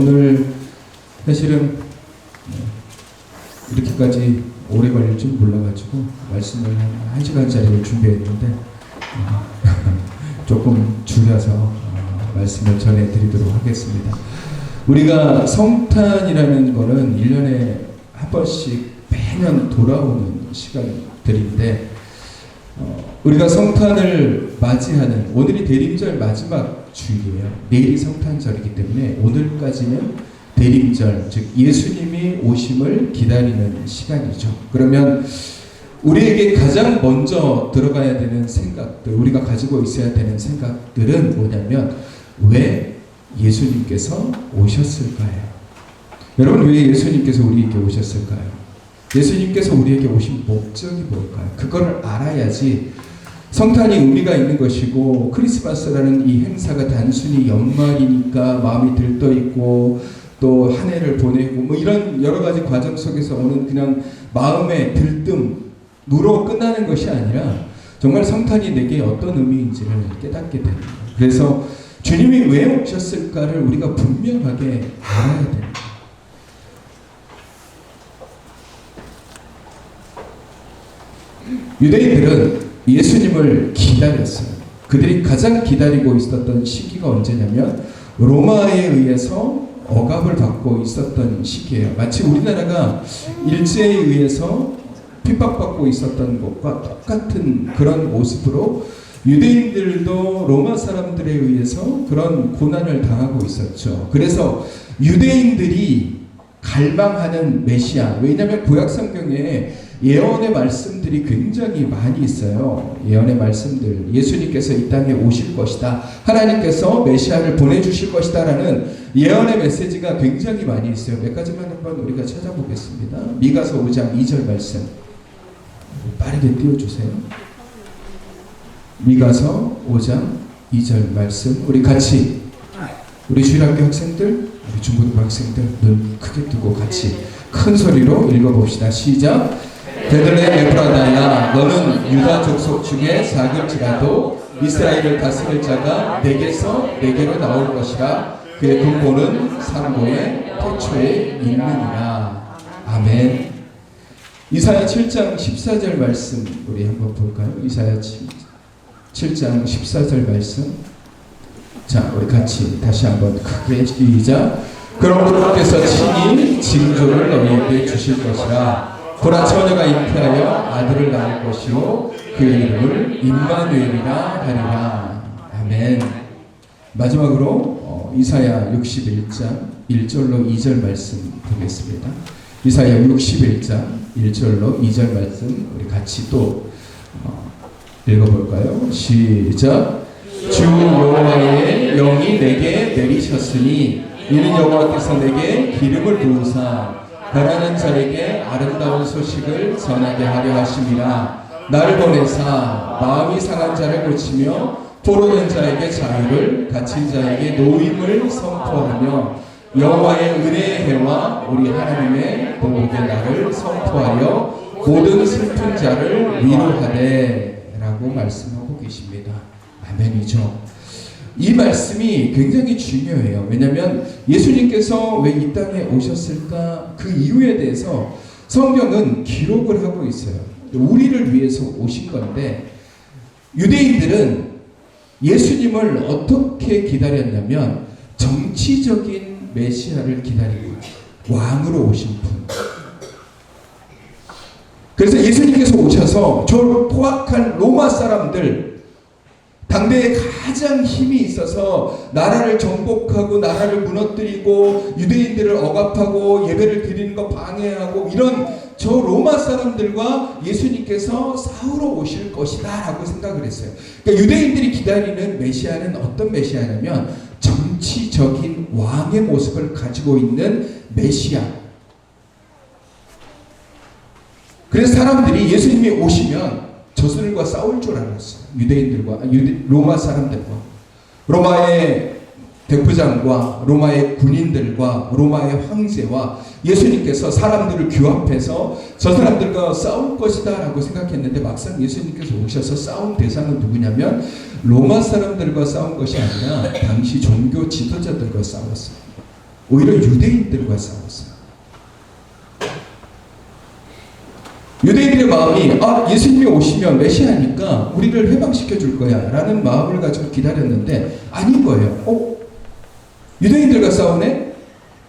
오늘 사실은 이렇게까지 오래 걸릴 줄 몰라가지고 말씀을 한 1시간짜리를 준비했는데 조금 줄여서 말씀을 전해드리도록 하겠습니다. 우리가 성탄이라는 거는 1년에 한 번씩 매년 돌아오는 시간들인데 우리가 성탄을 맞이하는 오늘이 대림절 마지막 주일이에요. 내일이 성탄절이기 때문에 오늘까지는 대림절, 즉 예수님이 오심을 기다리는 시간이죠. 그러면 우리에게 가장 먼저 들어가야 되는 생각들, 우리가 가지고 있어야 되는 생각들은 뭐냐면 왜 예수님께서 오셨을까요? 여러분, 왜 예수님께서 우리에게 오셨을까요? 예수님께서 우리에게 오신 목적이 뭘까요? 그거를 알아야지 성탄이 의미가 있는 것이고, 크리스마스라는 이 행사가 단순히 연말이니까 마음이 들떠있고 또 한 해를 보내고 뭐 이런 여러 가지 과정 속에서 오는 그냥 마음의 들뜸으로 끝나는 것이 아니라 정말 성탄이 내게 어떤 의미인지를 깨닫게 됩니다. 그래서 주님이 왜 오셨을까를 우리가 분명하게 알아야 됩니다. 유대인들은 예수님을 기다렸어요. 그들이 가장 기다리고 있었던 시기가 언제냐면 로마에 의해서 억압을 받고 있었던 시기예요. 마치 우리나라가 일제에 의해서 핍박받고 있었던 것과 똑같은 그런 모습으로 유대인들도 로마 사람들에 의해서 그런 고난을 당하고 있었죠. 그래서 유대인들이 갈망하는 메시아, 왜냐하면 구약성경에 예언의 말씀들이 굉장히 많이 있어요. 예언의 말씀들, 예수님께서 이 땅에 오실 것이다, 하나님께서 메시아를 보내주실 것이다 라는 예언의 메시지가 굉장히 많이 있어요. 몇 가지만 한번 우리가 찾아보겠습니다. 미가서 5장 2절 말씀 빠르게 띄워주세요. 미가서 5장 2절 말씀 우리 같이, 우리 주일학교 학생들, 우리 중고등부 학생들 눈 크게 뜨고 같이 큰 소리로 읽어봅시다. 시작. 베들레헴 에프라다야, 너는 유다 족속 중에 작을지라도 이스라엘을 다스릴 자가 내게서 내게로 나올 것이라. 그의 근본은 상고의 태초에 있느니라. 아멘. 이사야 7장 14절 말씀 우리 한번 볼까요? 이사야 7장 14절 말씀. 자, 우리 같이 다시 한번 크게 시작. 그러므로 주께서 친히 징조를 너희에게 주실 것이라. 보라, 처녀가 잉태하여 아들을 낳을 것이요 그의 이름을 임마누엘이라 하리라. 아멘. 마지막으로 이사야 61장 1절로 2절 말씀 보겠습니다. 이사야 61장 1절로 2절 말씀 우리 같이 또 읽어볼까요? 시작. 주 여호와의 영이 내게 내리셨으니 이는 여호와께서 내게 기름을 부으사 가난한 자에게 아름다운 소식을 전하게 하려 하심이라. 나를 보내사 마음이 상한 자를 고치며 포로된 자에게 자유를, 갇힌 자에게 노임을 선포하며 여호와의 은혜의 해와 우리 하나님의 복의 날을 선포하여 모든 슬픈 자를 위로하되 라고 말씀하고 계십니다. 아멘이죠. 이 말씀이 굉장히 중요해요. 왜냐하면 예수님께서 왜 이 땅에 오셨을까, 그 이유에 대해서 성경은 기록을 하고 있어요. 우리를 위해서 오신 건데, 유대인들은 예수님을 어떻게 기다렸냐면 정치적인 메시아를 기다리고 왕으로 오신 분. 그래서 예수님께서 오셔서 저 포악한 로마 사람들, 당대에 가장 힘이 있어서 나라를 정복하고 나라를 무너뜨리고 유대인들을 억압하고 예배를 드리는 거 방해하고 이런 저 로마 사람들과 예수님께서 싸우러 오실 것이다 라고 생각을 했어요. 그러니까 유대인들이 기다리는 메시아는 어떤 메시아냐면 정치적인 왕의 모습을 가지고 있는 메시아. 그래서 사람들이 예수님이 오시면 저들과 싸울 줄 알았어요. 유대인들과, 로마 사람들과, 로마의 대표장과 로마의 군인들과 로마의 황제와 예수님께서 사람들을 규합해서 저 사람들과 싸울 것이다 라고 생각했는데, 막상 예수님께서 오셔서 싸운 대상은 누구냐면 로마 사람들과 싸운 것이 아니라 당시 종교 지도자들과 싸웠어요. 오히려 유대인들과 싸웠어요. 유대인들의 마음이 예수님이 오시면 메시아니까 우리를 해방시켜 줄 거야 라는 마음을 가지고 기다렸는데 아닌 거예요. 유대인들과 싸우네?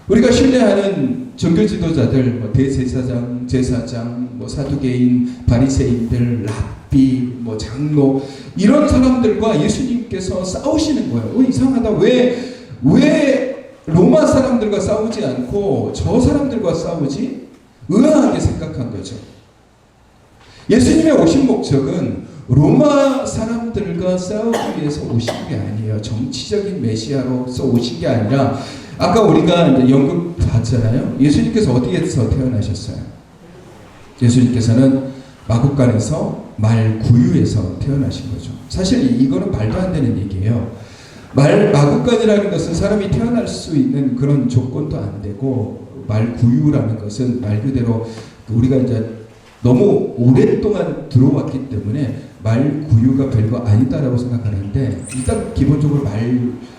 우리가 신뢰하는 종교 지도자들, 대제사장, 제사장, 사두개인, 바리새인들, 랍비, 장로 이런 사람들과 예수님께서 싸우시는 거예요. 이상하다. 왜 로마 사람들과 싸우지 않고 저 사람들과 싸우지? 의아하게 생각한 거죠. 예수님의 오신 목적은 로마 사람들과 싸우기 위해서 오신 게 아니에요. 정치적인 메시아로서 오신 게 아니라 아까 우리가 이제 연극 봤잖아요. 예수님께서 어디에서 태어나셨어요? 예수님께서는 마국간에서 말구유에서 태어나신 거죠. 사실 이거는 말도 안 되는 얘기예요. 마국간이라는 것은 사람이 태어날 수 있는 그런 조건도 안 되고 말구유라는 것은 말 그대로 우리가 이제 너무 오랫동안 들어왔기 때문에 말구유가 별거 아니다라고 생각하는데 일단 기본적으로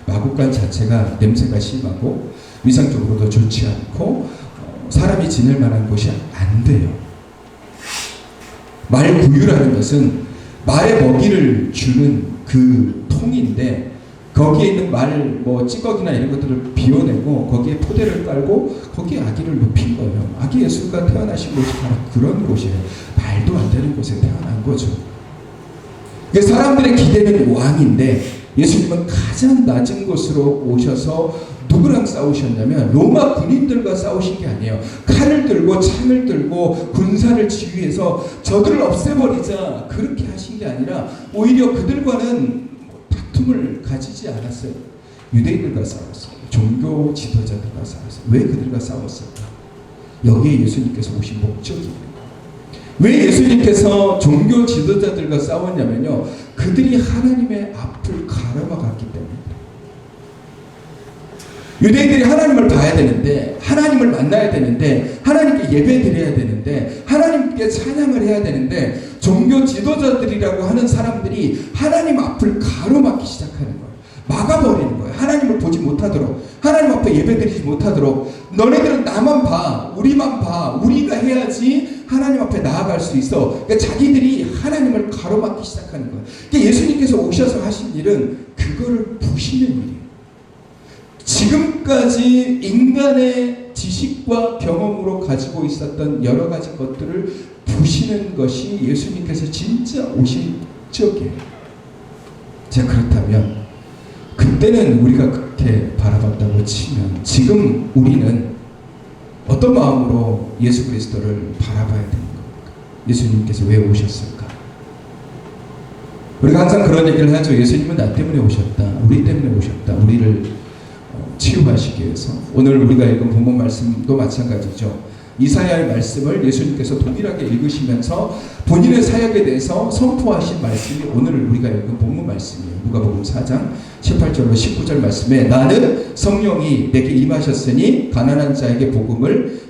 마국간 자체가 냄새가 심하고 위상적으로도 좋지 않고 사람이 지낼 만한 곳이 안 돼요. 말구유라는 것은 말의 먹이를 주는 그 통인데 거기에 있는 찌꺼기나 이런 것들을 비워내고 거기에 포대를 깔고 거기에 아기를 눕힌 거예요. 아기 예수가 태어나신 곳이 바로 그런 곳이에요. 말도 안 되는 곳에 태어난 거죠. 사람들의 기대는 왕인데 예수님은 가장 낮은 곳으로 오셔서 누구랑 싸우셨냐면 로마 군인들과 싸우신 게 아니에요. 칼을 들고 창을 들고 군사를 지휘해서 저들을 없애버리자 그렇게 하신 게 아니라 오히려 그들과는 다툼을 가지지 않았어요. 유대인들과 싸웠어요. 종교 지도자들과 싸웠어요. 왜 그들과 싸웠을까? 여기에 예수님께서 오신 목적이에요. 왜 예수님께서 종교 지도자들과 싸웠냐면요. 그들이 하나님의 앞을 가로막았기 때문입니다. 유대인들이 하나님을 봐야 되는데 하나님을 만나야 되는데 하나님께 예배드려야 되는데 하나님께 찬양을 해야 되는데 종교 지도자들이라고 하는 사람들이 하나님 앞을 가로막기 시작하는 거예요. 막아버리는 거예요. 하나님을 보지 못하도록 하나님 앞에 예배드리지 못하도록 너네들은 나만 봐 우리만 봐 우리가 해야지 하나님 앞에 나아갈 수 있어. 그러니까 자기들이 하나님을 가로막기 시작하는 거예요. 그러니까 예수님께서 오셔서 하신 일은 그거를 부시는 일이에요. 지금까지 인간의 지식과 경험으로 가지고 있었던 여러 가지 것들을 부시는 것이 예수님께서 진짜 오신 목적이에요. 자, 그렇다면 그때는 우리가 그렇게 바라봤다고 치면 지금 우리는 어떤 마음으로 예수 그리스도를 바라봐야 되는 겁니까? 예수님께서 왜 오셨을까? 우리가 항상 그런 얘기를 하죠. 예수님은 나 때문에 오셨다. 우리 때문에 오셨다. 우리를 치유하시기 위해서. 오늘 우리가 읽은 본문 말씀도 마찬가지죠. 이사야의 말씀을 예수님께서 동일하게 읽으시면서 본인의 사역에 대해서 선포하신 말씀이 오늘 우리가 읽은 본문 말씀이에요. 누가복음 4장 18절로 19절 말씀에 나는 성령이 내게 임하셨으니 가난한 자에게 복음을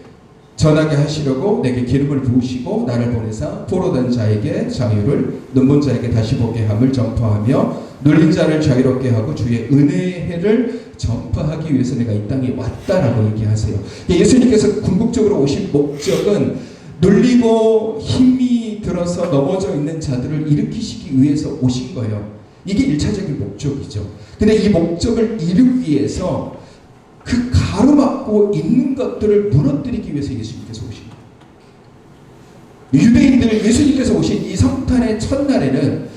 전하게 하시려고 내게 기름을 부으시고 나를 보내사 포로된 자에게 자유를 눈먼 자에게 다시 보게 함을 전파하며 눌린 자를 자유롭게 하고 주의 은혜의 해를 전파하기 위해서 내가 이 땅에 왔다라고 얘기하세요. 예수님께서 궁극적으로 오신 목적은 눌리고 힘이 들어서 넘어져 있는 자들을 일으키시기 위해서 오신 거예요. 이게 1차적인 목적이죠. 근데 이 목적을 이루기 위해서 그 가로막고 있는 것들을 무너뜨리기 위해서 예수님께서 오신 거예요. 유대인들 예수님께서 오신 이 성탄의 첫날에는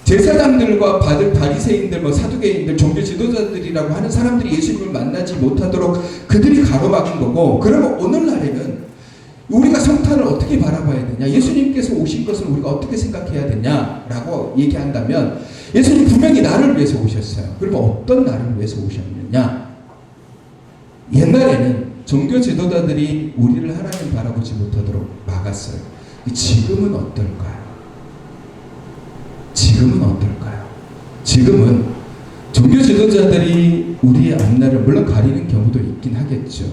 제사장들과 바리새인들, 사두개인들, 종교 지도자들이라고 하는 사람들이 예수님을 만나지 못하도록 그들이 가로막은 거고, 그러면 오늘날에는 우리가 성탄을 어떻게 바라봐야 되냐, 예수님께서 오신 것을 우리가 어떻게 생각해야 되냐라고 얘기한다면 예수님 분명히 나를 위해서 오셨어요. 그러면 어떤 나를 위해서 오셨느냐? 옛날에는 종교 지도자들이 우리를 하나님 바라보지 못하도록 막았어요. 지금은 어떨까요? 지금은 종교 지도자들이 우리의 앞날을 물론 가리는 경우도 있긴 하겠죠.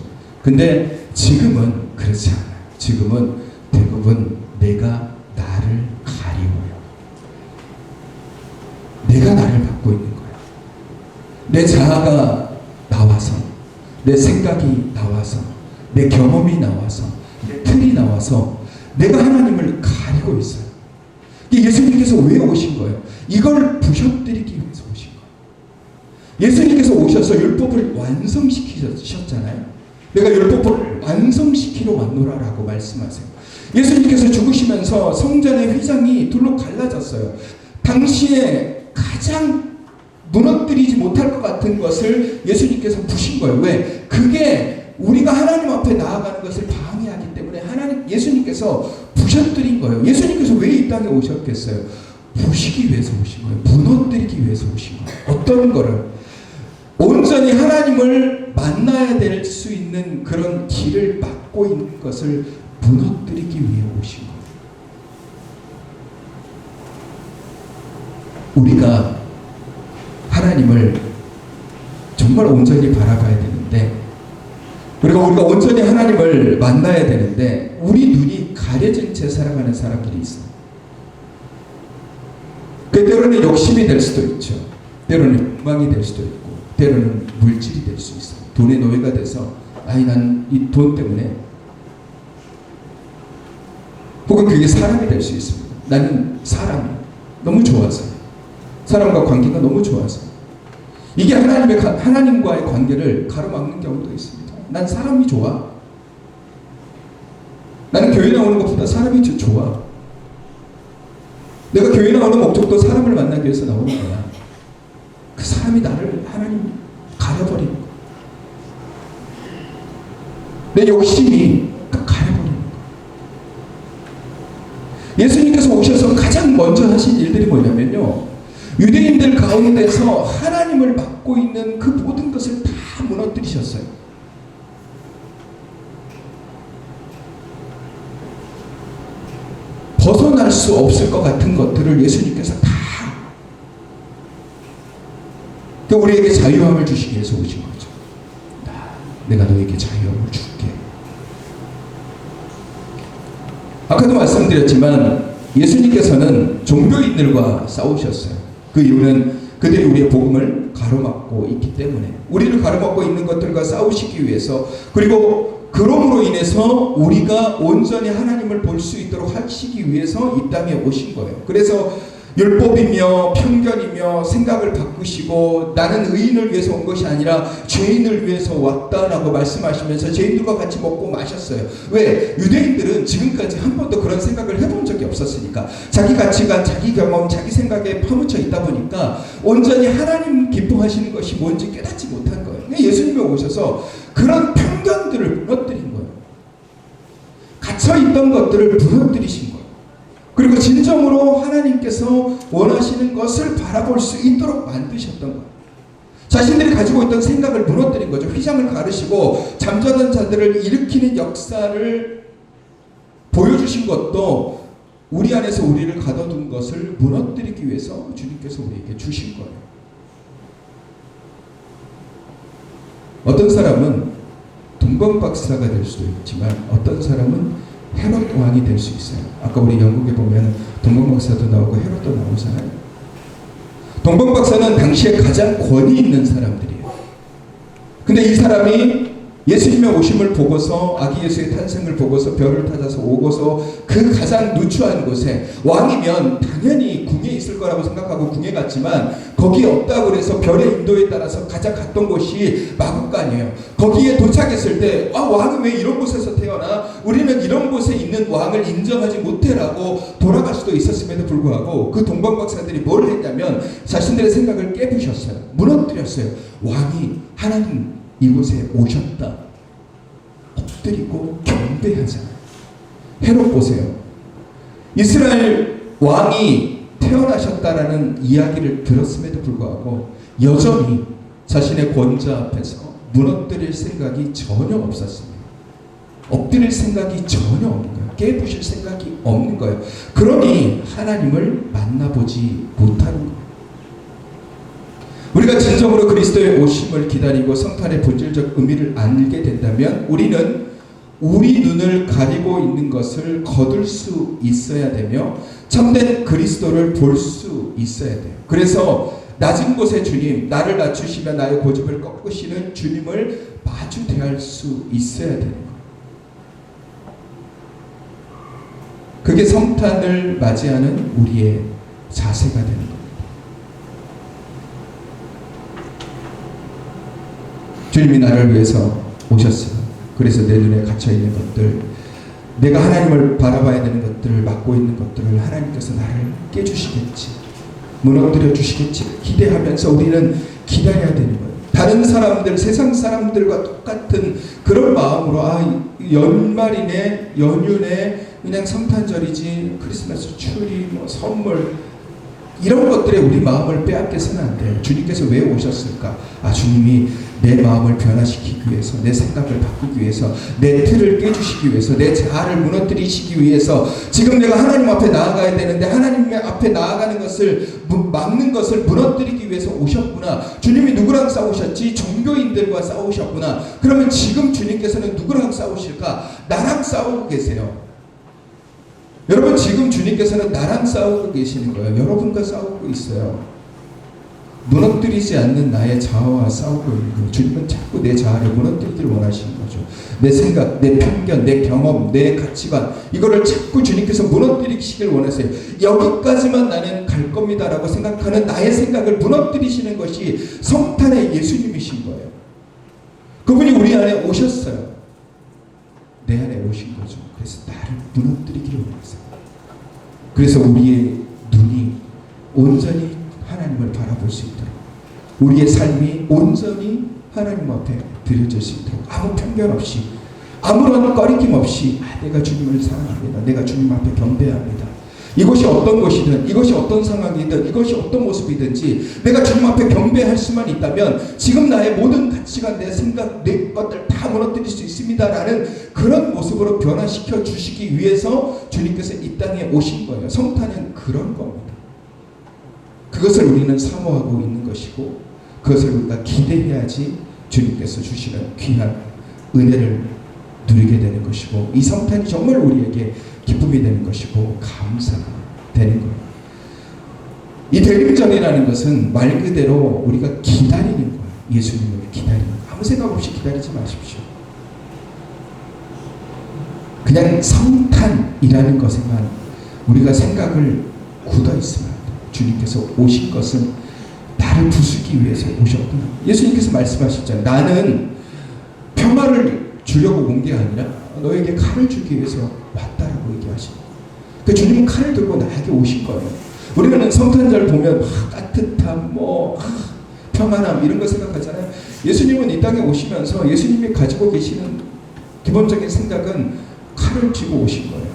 근데 지금은 그렇지 않아요. 지금은 대부분 내가 나를 가리워요. 내가 나를 받고 있는 거예요. 내 자아가 나와서 내 생각이 나와서, 내 경험이 나와서, 내 틀이 나와서 내가 하나님을 가리고 있어요. 예수님께서 왜 오신 거예요? 이걸 부셔뜨리기 위해서 오신 거예요. 예수님께서 오셔서 율법을 완성시키셨잖아요. 내가 율법을 완성시키러 왔노라라고 말씀하세요. 예수님께서 죽으시면서 성전의 휘장이 둘로 갈라졌어요. 당시에 가장 무너뜨리지 못할 것 같은 것을 예수님께서 부신 거예요. 왜? 그게 우리가 하나님 앞에 나아가는 것을 방해하기 때문에 예수님께서 부셔뜨린 거예요. 예수님께서 왜 이 땅에 오셨겠어요? 부시기 위해서 오신 거예요. 무너뜨리기 위해서 오신 거예요. 어떤 거를? 온전히 하나님을 만나야 될 수 있는 그런 길을 막고 있는 것을 무너뜨리기 위해 오신 거예요. 우리가 하나님을 정말 온전히 바라봐야 되는데, 우리가 온전히 하나님을 만나야 되는데 우리 눈이 가려진 채 살아가는 사람들이 있어요. 그 때로는 욕심이 될 수도 있죠. 때로는 욕망이 될 수도 있고, 때로는 물질이 될 수 있어요. 돈의 노예가 돼서 난 이 돈 때문에, 혹은 그게 사람이 될 수 있습니다. 나는 사람이 너무 좋아서, 사람과 관계가 너무 좋아서, 이게 하나님과의 관계를 가로막는 경우도 있습니다. 난 사람이 좋아. 나는 교회 나오는 것보다 사람이 좋아. 내가 교회 나오는 목적도 사람을 만나기 위해서 나오는 거야. 그 사람이 나를 하나님 가려버리는 거야. 내 욕심이 가려버리는 거야. 예수님께서 오셔서 가장 먼저 하신 일들이 뭐냐면요, 유대인들 가운데서 하나님을 막고 있는 그 모든 것을 다 무너뜨리셨어요. 벗어날 수 없을 것 같은 것들을 예수님께서 다 우리에게 자유함을 주시기 위해서 오신 거죠. 내가 너에게 자유함을 줄게. 아까도 말씀드렸지만 예수님께서는 종교인들과 싸우셨어요. 그 이유는 그들이 우리의 복음을 가로막고 있기 때문에, 우리를 가로막고 있는 것들과 싸우시기 위해서, 그리고 그럼으로 인해서 우리가 온전히 하나님을 볼 수 있도록 하시기 위해서 이 땅에 오신 거예요. 그래서 율법이며 편견이며 생각을 바꾸시고, 나는 의인을 위해서 온 것이 아니라 죄인을 위해서 왔다라고 말씀하시면서 죄인들과 같이 먹고 마셨어요. 왜? 유대인들은 지금까지 한 번도 그런 생각을 해본 적이 없었으니까, 자기 가치관, 자기 경험, 자기 생각에 파묻혀 있다 보니까 온전히 하나님 기뻐하시는 것이 뭔지 깨닫지 못한 거예요. 예수님이 오셔서 그런 편견들을 무너뜨린 거예요. 갇혀있던 것들을 무너뜨리신 거예요. 그리고 진정으로 하나님께서 원하시는 것을 바라볼 수 있도록 만드셨던 거예요. 자신들이 가지고 있던 생각을 무너뜨린 거죠. 휘장을 가르시고 잠자던 자들을 일으키는 역사를 보여주신 것도 우리 안에서 우리를 가둬둔 것을 무너뜨리기 위해서 주님께서 우리에게 주신 거예요. 어떤 사람은 동방박사가 될 수도 있지만 어떤 사람은 헤롯 왕이 될 수 있어요. 아까 우리 영국에 보면 동방박사도 나오고 헤롯도 나오잖아요. 동방박사는 당시에 가장 권위 있는 사람들이에요. 근데 이 사람이 예수님의 오심을 보고서, 아기 예수의 탄생을 보고서 별을 찾아서 오고서 그 가장 누추한 곳에, 왕이면 당연히 궁에 있을 거라고 생각하고 궁에 갔지만 거기에 없다고 그래서 별의 인도에 따라서 가장 갔던 곳이 마국간이에요. 거기에 도착했을 때 왕이 왜 이런 곳에서 태어나? 우리는 이런 곳에 있는 왕을 인정하지 못해라고 돌아갈 수도 있었음에도 불구하고 그 동방박사들이 뭘 했냐면 자신들의 생각을 깨부셨어요. 무너뜨렸어요. 왕이 하나님 이곳에 오셨다. 엎드리고 경배하잖아요. 헤롯 보세요. 이스라엘 왕이 태어나셨다라는 이야기를 들었음에도 불구하고 여전히 자신의 권자 앞에서 무너뜨릴 생각이 전혀 없었습니다. 엎드릴 생각이 전혀 없는 거예요. 깨부실 생각이 없는 거예요. 그러니 하나님을 만나보지 못하는 거예요. 우리가 진정으로 그리스도의 오심을 기다리고 성탄의 본질적 의미를 알게 된다면 우리는 우리 눈을 가리고 있는 것을 거둘 수 있어야 되며 참된 그리스도를 볼 수 있어야 돼요. 그래서 낮은 곳에 주님, 나를 낮추시며 나의 고집을 꺾으시는 주님을 마주 대할 수 있어야 되는 거예요. 그게 성탄을 맞이하는 우리의 자세가 되는 겁니다. 주님이 나를 위해서 오셨어요. 그래서 내 눈에 갇혀있는 것들, 내가 하나님을 바라봐야 되는 것들을 막고 있는 것들을 하나님께서 나를 깨주시겠지, 무너뜨려 주시겠지 기대하면서 우리는 기다려야 되는 거예요. 다른 사람들, 세상 사람들과 똑같은 그런 마음으로 연말이네, 연휴네, 그냥 성탄절이지, 크리스마스 트리, 선물 이런 것들에 우리 마음을 빼앗겨서는 안 돼요. 주님께서 왜 오셨을까? 주님이 내 마음을 변화시키기 위해서, 내 생각을 바꾸기 위해서, 내 틀을 깨주시기 위해서, 내 자아를 무너뜨리시기 위해서 지금 내가 하나님 앞에 나아가야 되는데 하나님 앞에 나아가는 것을 막는 것을 무너뜨리기 위해서 오셨구나. 주님이 누구랑 싸우셨지? 종교인들과 싸우셨구나. 그러면 지금 주님께서는 누구랑 싸우실까? 나랑 싸우고 계세요. 여러분, 지금 주님께서는 나랑 싸우고 계시는 거예요. 여러분과 싸우고 있어요. 무너뜨리지 않는 나의 자아와 싸우고 있는 거예요. 주님은 자꾸 내 자아를 무너뜨리기를 원하시는 거죠. 내 생각, 내 편견, 내 경험, 내 가치관, 이거를 자꾸 주님께서 무너뜨리시길 원하세요. 여기까지만 나는 갈 겁니다라고 생각하는 나의 생각을 무너뜨리시는 것이 성탄의 예수님이신 거예요. 그분이 우리 안에 오셨어요. 내 안에 오신 거죠. 그래서 나를 무너뜨리기를 원하세요. 그래서 우리의 눈이 온전히 하나님을 바라볼 수 있도록, 우리의 삶이 온전히 하나님 앞에 드려질 수 있도록, 아무 편견 없이, 아무런 꺼리낌 없이 내가 주님을 사랑합니다, 내가 주님 앞에 경배합니다, 이것이 어떤 것이든, 이것이 어떤 상황이든, 이것이 어떤 모습이든지 내가 주님 앞에 경배할 수만 있다면 지금 나의 모든 가치관, 내 생각, 내 것들 다 무너뜨릴 수 있습니다라는 그런 모습으로 변화시켜 주시기 위해서 주님께서 이 땅에 오신 거예요. 성탄은 그런 겁니다. 그것을 우리는 사모하고 있는 것이고, 그것을 우리가 기대해야지 주님께서 주시는 귀한 은혜를 누리게 되는 것이고, 이 성탄이 정말 우리에게 기쁨이 되는 것이고 감사가 되는 거예요. 이 대림절이라는 것은 말 그대로 우리가 기다리는 거예요. 예수님을 기다리는 거예요. 아무 생각 없이 기다리지 마십시오. 그냥 성탄이라는 것에만 우리가 생각을 굳어 있으면 주님께서 오신 것은 나를 부수기 위해서 오셨구나. 예수님께서 말씀하셨잖아요. 나는 평화를 주려고 온 게 아니라 너에게 칼을 주기 위해서 왔다라고 얘기하십니다. 그 주님은 칼을 들고 나에게 오신 거예요. 우리는 성탄절 보면 따뜻함, 평안함 이런 거 생각하잖아요. 예수님은 이 땅에 오시면서 예수님이 가지고 계시는 기본적인 생각은 칼을 쥐고 오신 거예요.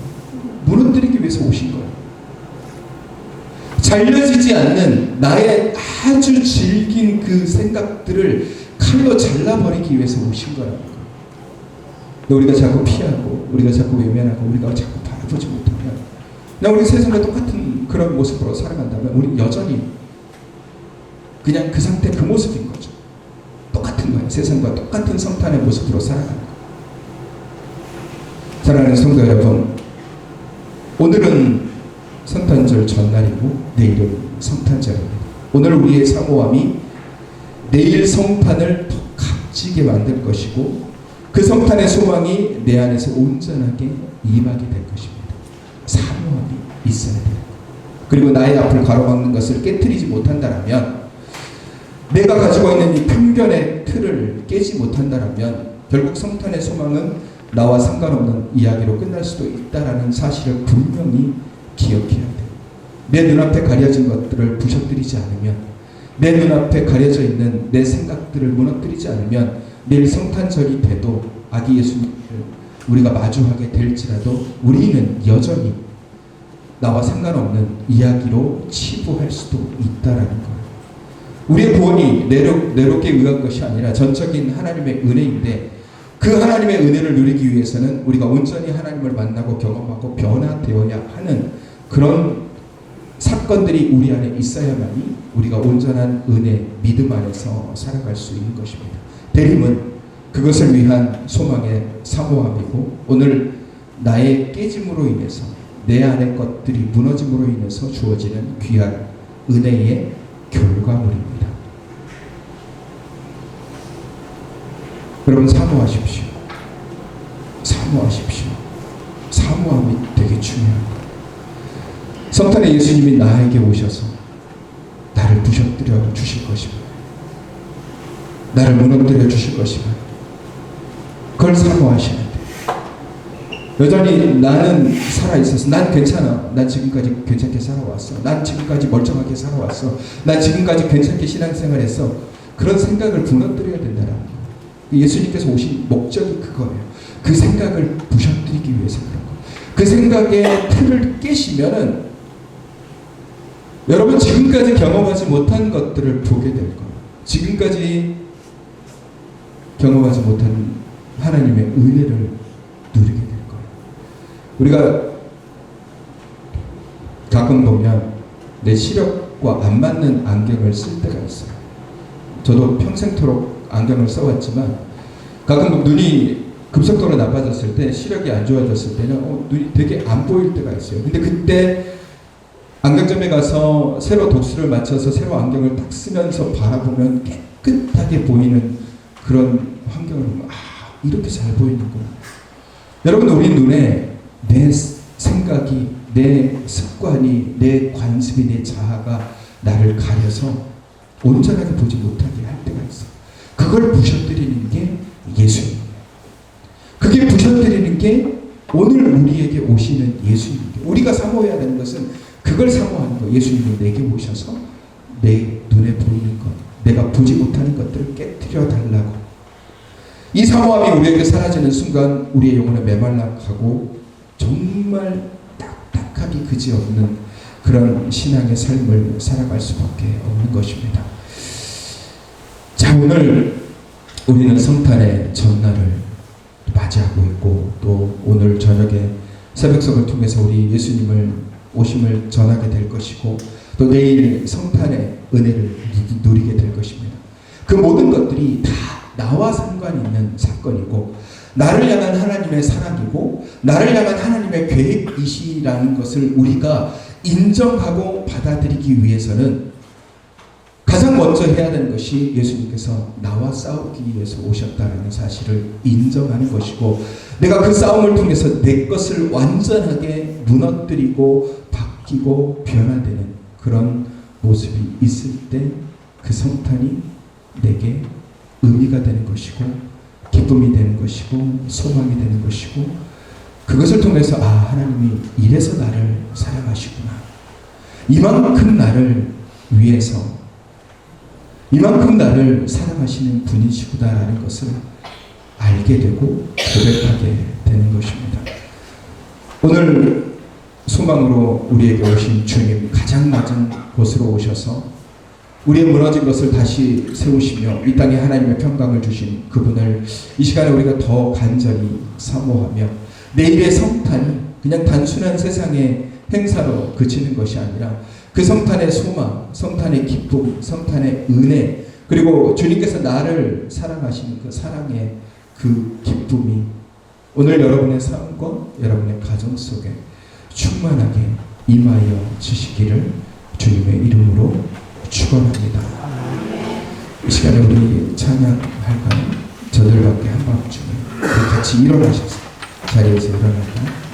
무너뜨리기 위해서 오신 거예요. 잘려지지 않는 나의 아주 질긴 그 생각들을 칼로 잘라버리기 위해서 오신 거예요. 우리가 자꾸 피하고, 우리가 자꾸 외면하고, 우리가 자꾸 바라보지 못하면, 그냥 우리 세상과 똑같은 그런 모습으로 살아간다면 우리 여전히 그냥 그 상태, 그 모습인 거죠. 똑같은 거예요. 세상과 똑같은 성탄의 모습으로 살아가는 거예요. 사랑하는 성도 여러분, 오늘은 성탄절 전날이고 내일은 성탄절입니다. 오늘 우리의 사모함이 내일 성탄을 더 값지게 만들 것이고, 그 성탄의 소망이 내 안에서 온전하게 임하게 될 것입니다. 사모함이 있어야 돼요. 그리고 나의 앞을 가로막는 것을 깨트리지 못한다면, 내가 가지고 있는 이 편견의 틀을 깨지 못한다면 결국 성탄의 소망은 나와 상관없는 이야기로 끝날 수도 있다라는 사실을 분명히 기억해야 돼요. 내 눈앞에 가려진 것들을 부셔뜨리지 않으면, 내 눈앞에 가려져 있는 내 생각들을 무너뜨리지 않으면 내일 성탄절이 돼도 아기 예수님을 우리가 마주하게 될지라도 우리는 여전히 나와 상관없는 이야기로 치부할 수도 있다라는 거예요. 우리의 구원이 내롭게 의한 것이 아니라 전적인 하나님의 은혜인데, 그 하나님의 은혜를 누리기 위해서는 우리가 온전히 하나님을 만나고 경험하고 변화되어야 하는 그런 사건들이 우리 안에 있어야만이 우리가 온전한 은혜, 믿음 안에서 살아갈 수 있는 것입니다. 대림은 그것을 위한 소망의 사모함이고, 오늘 나의 깨짐으로 인해서, 내 안의 것들이 무너짐으로 인해서 주어지는 귀한 은혜의 결과물입니다. 여러분 사모하십시오. 사모하십시오. 사모함이 되게 중요한 거예요. 성탄에 예수님이 나에게 오셔서 나를 부셔뜨려 주실 것이고 나를 무너뜨려 주실 것이고 그걸 사모하시는데 여전히 나는 살아있어서 난 괜찮아. 난 지금까지 괜찮게 살아왔어. 난 지금까지 멀쩡하게 살아왔어. 난 지금까지 괜찮게 신앙생활했어. 그런 생각을 무너뜨려야 된다는 거예요. 예수님께서 오신 목적이 그거예요. 그 생각을 부셔뜨리기 위해서 그런 거예요. 그 생각의 틀을 깨시면은 여러분 지금까지 경험하지 못한 것들을 보게 될 거예요. 지금까지 경험하지 못한 하나님의 은혜를 누리게 될 거예요. 우리가 가끔 보면 내 시력과 안 맞는 안경을 쓸 때가 있어요. 저도 평생토록 안경을 써왔지만 가끔 눈이 급속도로 나빠졌을 때, 시력이 안 좋아졌을 때는 눈이 되게 안 보일 때가 있어요. 근데 그때 안경점에 가서 새로 도수를 맞춰서 새로 안경을 딱 쓰면서 바라보면 깨끗하게 보이는 그런 환경을 보면 이렇게 잘 보이는구나. 여러분 우리 눈에 내 생각이, 내 습관이, 내 관습이, 내 자아가 나를 가려서 온전하게 보지 못하게 할 때가 있어. 그걸 부셔뜨리는 게 예수님이에요. 그게 부셔뜨리는 게 오늘 우리에게 오시는 예수님이에요. 우리가 사모해야 되는 것은 그걸 사모하는 거. 예수님이 내게 오셔서 내 눈에 보이는 것, 내가 보지 못하는 것들을 깨뜨려 달라고. 이 사모함이 우리에게 사라지는 순간 우리의 영혼은 메말라가고 정말 딱딱하기 그지없는 그런 신앙의 삶을 살아갈 수밖에 없는 것입니다. 자, 오늘 우리는 성탄의 전날을 맞이하고 있고 또 오늘 저녁에 새벽석을 통해서 우리 예수님을 오심을 전하게 될 것이고 또 내일 성탄의 은혜를 누리게 될 것입니다. 그 모든 것들이 다 나와 상관이 있는 사건이고 나를 향한 하나님의 사랑이고 나를 향한 하나님의 계획이시라는 것을 우리가 인정하고 받아들이기 위해서는 가장 먼저 해야 되는 것이 예수님께서 나와 싸우기 위해서 오셨다는 사실을 인정하는 것이고 내가 그 싸움을 통해서 내 것을 완전하게 무너뜨리고 바뀌고 변화되는 그런 모습이 있을 때 그 성탄이 내게 의미가 되는 것이고 기쁨이 되는 것이고 소망이 되는 것이고 그것을 통해서 하나님이 이래서 나를 사랑하시구나. 이만큼 나를 위해서 이만큼 나를 사랑하시는 분이시구나라는 것을 알게 되고 고백하게 되는 것입니다. 오늘 소망으로 우리에게 오신 주님, 가장 낮은 곳으로 오셔서 우리의 무너진 것을 다시 세우시며 이 땅에 하나님의 평강을 주신 그분을 이 시간에 우리가 더 간절히 사모하며 내일의 성탄이 그냥 단순한 세상의 행사로 그치는 것이 아니라 그 성탄의 소망, 성탄의 기쁨, 성탄의 은혜, 그리고 주님께서 나를 사랑하시는 그 사랑의 그 기쁨이 오늘 여러분의 삶과 여러분의 가정 속에 충만하게 임하여 주시기를 주님의 이름으로 축원합니다. 이 시간에 우리 찬양할까요? 저들밖에 한밤중에 같이 일어나셔서 자리에서 일어날까요?